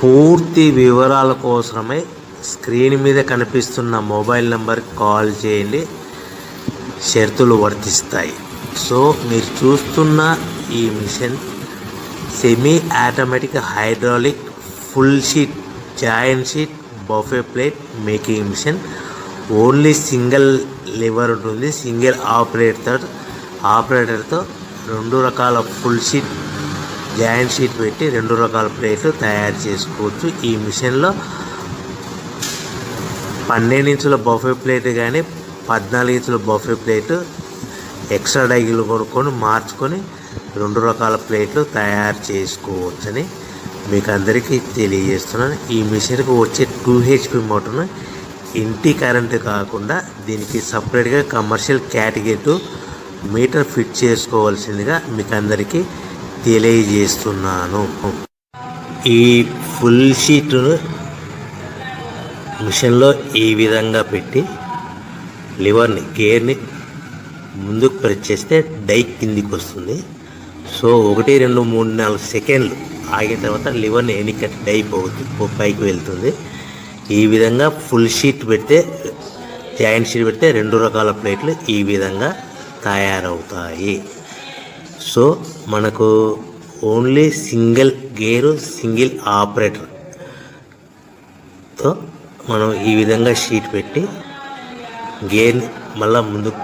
పూర్తి వివరాల కోసమై స్క్రీన్ మీద కనిపిస్తున్న మొబైల్ నెంబర్కి కాల్ చేయండి. షరతులు వర్తిస్తాయి. సో మీరు చూస్తున్న ఈ machine semi automatic hydraulic full sheet joint sheet buffet plate making machine. Only single lever ఉంటుంది. సింగిల్ ఆపరేటర్తో 2 రకాల ఫుల్ షీట్ జాయింట్ షీట్ పెట్టి 2 రకాల ప్లేట్లు తయారు చేసుకోవచ్చు. ఈ మిషన్లో 12 ఇంచుల బఫే ప్లేట్ కానీ 14 ఇంచుల బఫే ప్లేట్ ఎక్స్ట్రా డైలు కొనుక్కొని మార్చుకొని 2 రకాల ప్లేట్లు తయారు చేసుకోవచ్చని మీకు అందరికీ తెలియజేస్తున్నాను. ఈ మిషన్కి వచ్చే 2 HP మోటార్ను ఇంటి కరెంటు కాకుండా దీనికి సపరేట్గా కమర్షియల్ కేటగిరీ 2 మీటర్ ఫిట్ చేసుకోవాల్సిందిగా మీకు అందరికీ తెలియజేస్తున్నాను. ఈ ఫుల్ షీట్ను మిషన్లో ఈ విధంగా పెట్టి గేర్ని ముందుకు ప్రెస్ చేస్తే డై కిందికి వస్తుంది. సో 1 2 3 4 సెకండ్లు ఆగిన తర్వాత లివర్ని ఎన్నికట్టి డై పైకి వెళ్తుంది. ఈ విధంగా ఫుల్ షీట్ పెడితే జాయింట్ షీట్ పెడితే 2 రకాల ప్లేట్లు ఈ విధంగా తయారవుతాయి. సో మనకు ఓన్లీ సింగిల్ గేరు సింగిల్ ఆపరేటర్తో మనం ఈ విధంగా షీట్ పెట్టి గేర్ని మళ్ళీ ముందుకు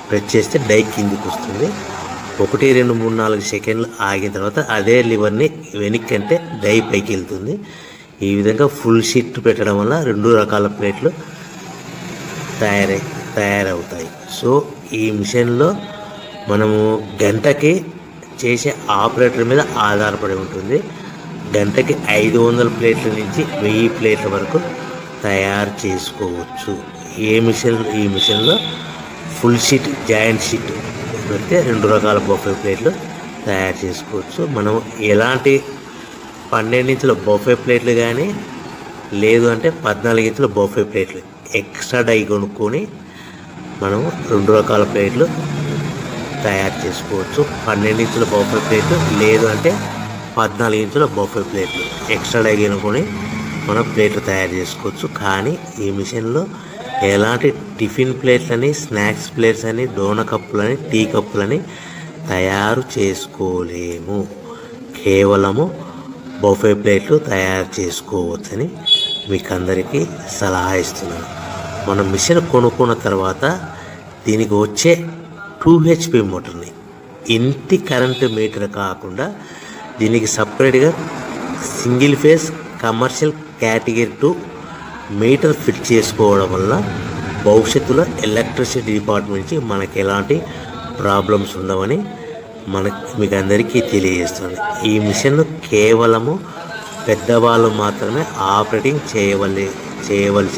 ప్రెస్ చేస్తే డై కిందికి వస్తుంది. 1 2 3 4 సెకండ్లు ఆగిన తర్వాత అదే లివర్ని వెనక్కి అంటే డై పైకి వెళ్తుంది. ఈ విధంగా ఫుల్ షీట్ పెట్టడం వల్ల 2 రకాల ప్లేట్లు తయారవుతాయి. సో ఈ మిషన్లో మనము గంటకి చేసే ఆపరేటర్ మీద ఆధారపడి ఉంటుంది. గంటకి 500 ప్లేట్ల నుంచి 1000 ప్లేట్ల వరకు తయారు చేసుకోవచ్చు. ఈ మిషన్లో ఫుల్ షీట్ జాయింట్ షీట్ పెడితే 2 రకాల బఫే ప్లేట్లు తయారు చేసుకోవచ్చు. మనం ఎలాంటి 12 ఇంచుల బఫే ప్లేట్లు కానీ లేదు అంటే 14 ఇంచుల బఫే ప్లేట్లు ఎక్స్ట్రా డై కొనుక్కొని మనం 2 రకాల ప్లేట్లు తయారు చేసుకోవచ్చు. 12 ఇంచుల బఫే ప్లేట్లు లేదు అంటే 14 ఇంచుల బఫే ప్లేట్లు ఎక్స్ట్రా డై కొనుక్కొని మనం ప్లేట్లు తయారు చేసుకోవచ్చు. కానీ ఈ మిషన్లో ఎలాంటి టిఫిన్ ప్లేట్లని స్నాక్స్ ప్లేట్స్ అని డోనా కప్పులని టీ కప్పులని తయారు చేసుకోలేము. కేవలము బఫే ప్లేట్లు తయారు చేసుకోవచ్చని మీకు అందరికీ సలహా ఇస్తున్నాను. మనం మిషన్ కొనుక్కున్న తర్వాత దీనికి వచ్చే 2 HP మోటార్ని ఇంటి కరెంటు మీటర్ కాకుండా దీనికి సపరేట్గా single phase commercial category 2 metre fit చేసుకోవడం వల్ల భవిష్యత్తులో ఎలక్ట్రిసిటీ డిపార్ట్మెంట్ నుంచి మనకి ఎలాంటి ప్రాబ్లమ్స్ ఉండవని మీకు అందరికీ తెలియజేస్తుంది. ఈ మిషన్ కేవలము పెద్దవాళ్ళు మాత్రమే ఆపరేటింగ్ చేయవలసి